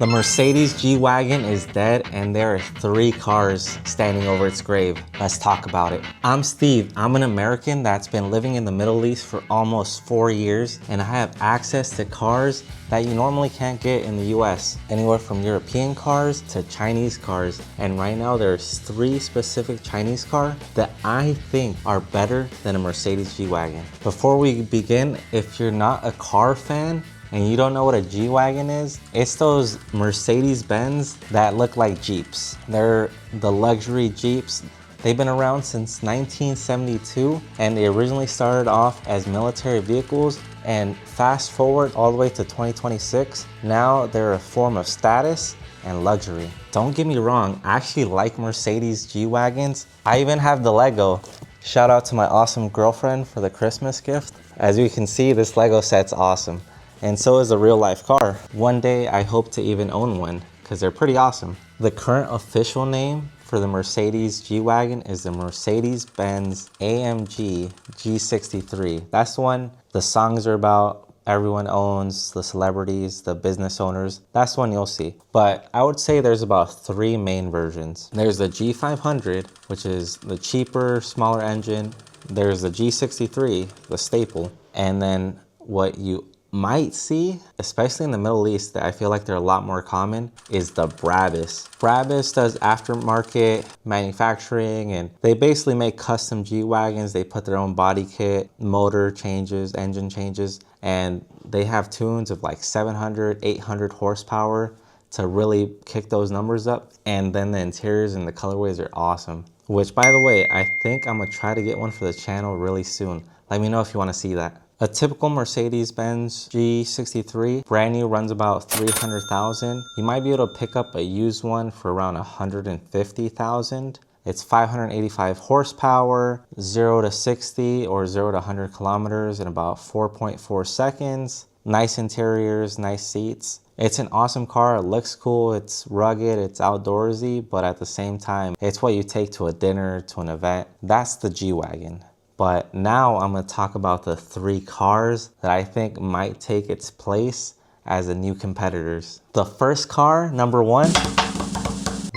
The Mercedes G Wagon is dead and there are 3 cars standing over its grave. Let's talk about it. I'm Steve. I'm an American that's been living in the Middle East for almost 4 years, and I have access to cars that you normally can't get in the US. Anywhere from European cars to Chinese cars. And right now there's 3 specific Chinese cars that I think are better than a Mercedes G Wagon. Before we begin, if you're not a car fan, and you don't know what a G-Wagon is, it's those Mercedes-Benz that look like Jeeps. They're the luxury Jeeps. They've been around since 1972, and they originally started off as military vehicles, and fast forward all the way to 2026, now they're a form of status and luxury. Don't get me wrong, I actually like Mercedes G-Wagons. I even have the Lego. Shout out to my awesome girlfriend for the Christmas gift. As you can see, this Lego set's awesome. And so is a real life car. One day I hope to even own one because they're pretty awesome. The current official name for the Mercedes G-Wagon is the Mercedes-Benz AMG G63. That's the one the songs are about, everyone owns, the celebrities, the business owners. That's the one you'll see. But I would say there's about 3 main versions. There's the G500, which is the cheaper, smaller engine. There's the G63, the staple. And then what you might see, especially in the Middle East, that I feel like they're a lot more common, is the Brabus. Brabus does aftermarket manufacturing, and they basically make custom G-Wagons. They put their own body kit, motor changes, engine changes, and they have tunes of like 700, 800 horsepower to really kick those numbers up. And then the interiors and the colorways are awesome. Which, by the way, I think I'm gonna try to get one for the channel really soon. Let me know if you wanna see that. A typical Mercedes-Benz G63, brand new, runs about 300,000. You might be able to pick up a used one for around 150,000. It's 585 horsepower, 0 to 60 or 0 to 100 kilometers in about 4.4 seconds. Nice interiors, nice seats. It's an awesome car. It looks cool, it's rugged, it's outdoorsy, but at the same time, it's what you take to a dinner, to an event. That's the G-Wagon. But now I'm gonna talk about the 3 cars that I think might take its place as the new competitors. The first car, number 1,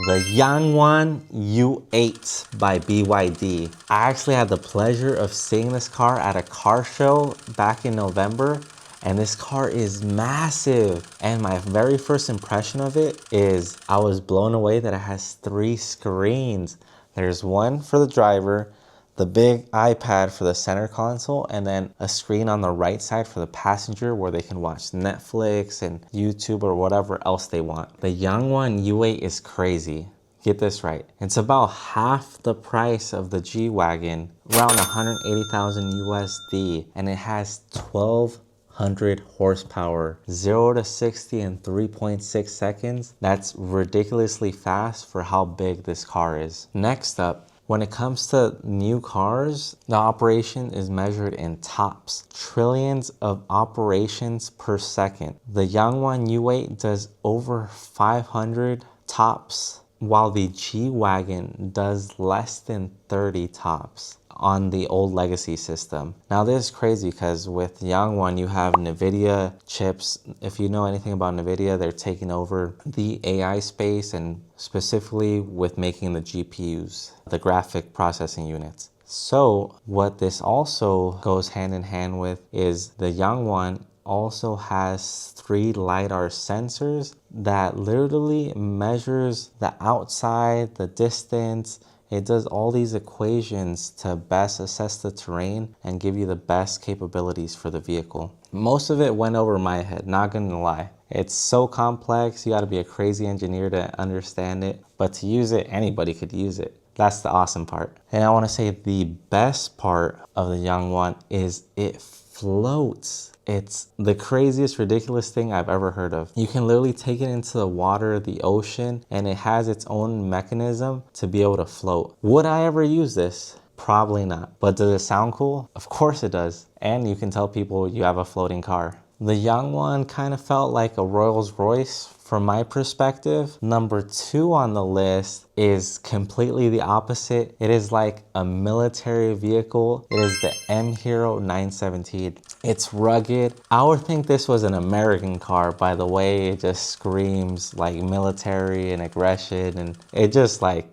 the Yangwang U8 by BYD. I actually had the pleasure of seeing this car at a car show back in November, and this car is massive. And my very first impression of it is I was blown away that it has 3 screens. There's one for the driver, the big iPad for the center console, and then a screen on the right side for the passenger where they can watch Netflix and YouTube or whatever else they want. The Yangwang U8 is crazy. Get this right. It's about half the price of the G-Wagon, around 180,000 USD, and it has 1,200 horsepower, 0 to 60 in 3.6 seconds. That's ridiculously fast for how big this car is. Next up, when it comes to new cars, the operation is measured in tops. Trillions of operations per second. The Yangwang U8 does over 500 tops, while the G-Wagon does less than 30 tops on the old legacy system. Now this is crazy because with Yangwang you have NVIDIA chips. If you know anything about NVIDIA, they're taking over the AI space, and specifically with making the GPUs, the graphic processing units. So what this also goes hand in hand with is the Yangwang also has 3 LiDAR sensors that literally measures the outside, the distance. It does all these equations to best assess the terrain and give you the best capabilities for the vehicle. Most of it went over my head, not gonna lie. It's so complex, you gotta be a crazy engineer to understand it, but to use it, anybody could use it. That's the awesome part. And I wanna say the best part of the Yangwang is it floats. It's the craziest, ridiculous thing I've ever heard of. You can literally take it into the water, the ocean, and it has its own mechanism to be able to float. Would I ever use this? Probably not. But does it sound cool? Of course it does. And you can tell people you have a floating car. The Yangwang kind of felt like a Rolls Royce From my perspective, number 2 on the list is completely the opposite. It is like a military vehicle. It is the M Hero 917. It's rugged. I would think this was an American car by the way it just screams like military and aggression, and it just like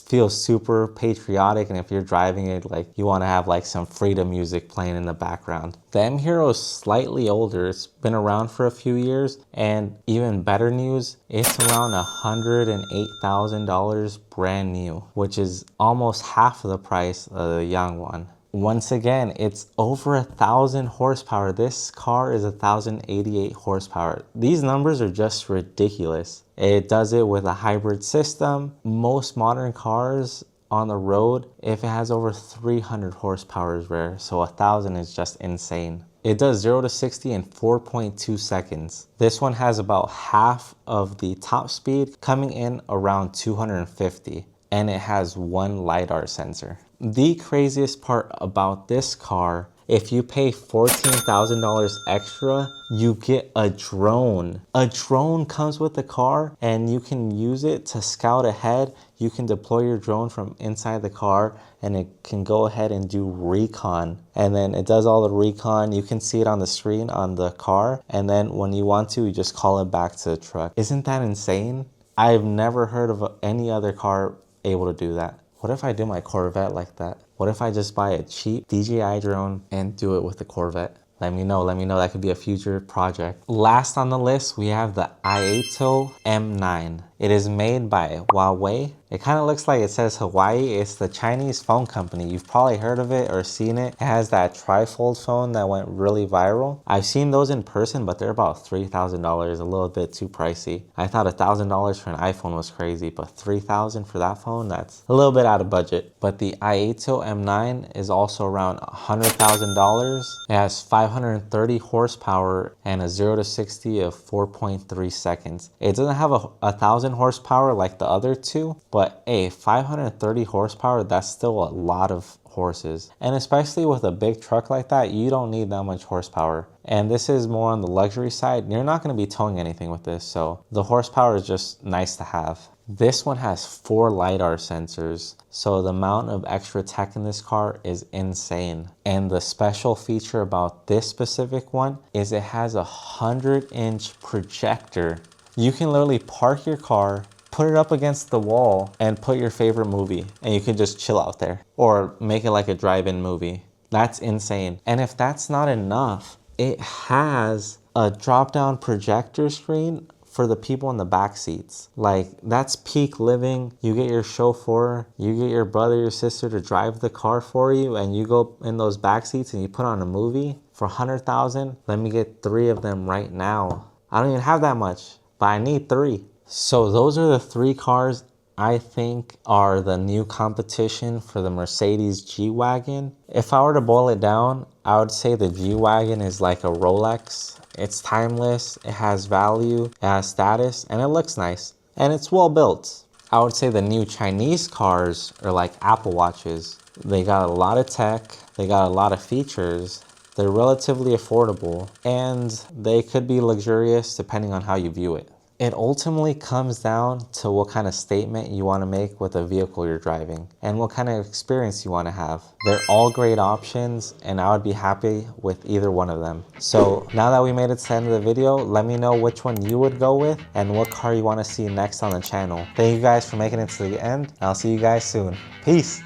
feels super patriotic, and if you're driving it, like you want to have like some freedom music playing in the background. The M Hero is slightly older. It's been around for a few years, and even better news, it's around $108,000 brand new, which is almost half of the price of the young one. Once again, it's over 1,000 horsepower. This car is 1,088 horsepower. These numbers are just ridiculous. It does it with a hybrid system. Most modern cars on the road, if it has over 300 horsepower is rare, so 1,000 is just insane. It does 0 to 60 in 4.2 seconds. This one has about half of the top speed, coming in around 250, and it has one LiDAR sensor. The craziest part about this car, if you pay $14,000 extra, you get a drone. A drone comes with the car, and you can use it to scout ahead. You can deploy your drone from inside the car, and it can go ahead and do recon. And then it does all the recon. You can see it on the screen on the car, and then when you want to, you just call it back to the truck. Isn't that insane? I've never heard of any other car able to do that. What if I do my Corvette like that? What if I just buy a cheap DJI drone and do it with the Corvette? Let me know. That could be a future project. Last on the list, we have the Idean M9. It is made by Huawei. It kind of looks like it says Hawaii. It's the Chinese phone company. You've probably heard of it or seen it. It has that trifold phone that went really viral. I've seen those in person, but they're about $3,000, a little bit too pricey. I thought $1,000 for an iPhone was crazy, but $3,000 for that phone, that's a little bit out of budget. But the Idean M9 is also around $100,000. It has 530 horsepower and a 0 to 60 of 4.3 seconds. It doesn't have a 1,000 horsepower like the other two, but 530 horsepower, that's still a lot of horses. And especially with a big truck like that, you don't need that much horsepower. And this is more on the luxury side. You're not going to be towing anything with this, so the horsepower is just nice to have. This one has 4 LiDAR sensors, so the amount of extra tech in this car is insane. And the special feature about this specific one is it has a 100-inch projector. You can literally park your car, put it up against the wall, and put your favorite movie, and you can just chill out there or make it like a drive-in movie. That's insane. And if that's not enough, it has a drop-down projector screen for the people in the back seats. Like, that's peak living. You get your chauffeur, you get your brother, your sister to drive the car for you, and you go in those back seats and you put on a movie for $100,000. Let me get 3 of them right now. I don't even have that much, but I need 3. So those are the 3 cars I think are the new competition for the Mercedes G Wagon. If I were to boil it down, I would say the G Wagon is like a Rolex. It's timeless, it has value, it has status, and it looks nice. And it's well built. I would say the new Chinese cars are like Apple Watches. They got a lot of tech, they got a lot of features, they're relatively affordable, and they could be luxurious depending on how you view it. It ultimately comes down to what kind of statement you want to make with the vehicle you're driving and what kind of experience you want to have. They're all great options, and I would be happy with either one of them. So now that we made it to the end of the video, let me know which one you would go with and what car you want to see next on the channel. Thank you guys for making it to the end, and I'll see you guys soon. Peace.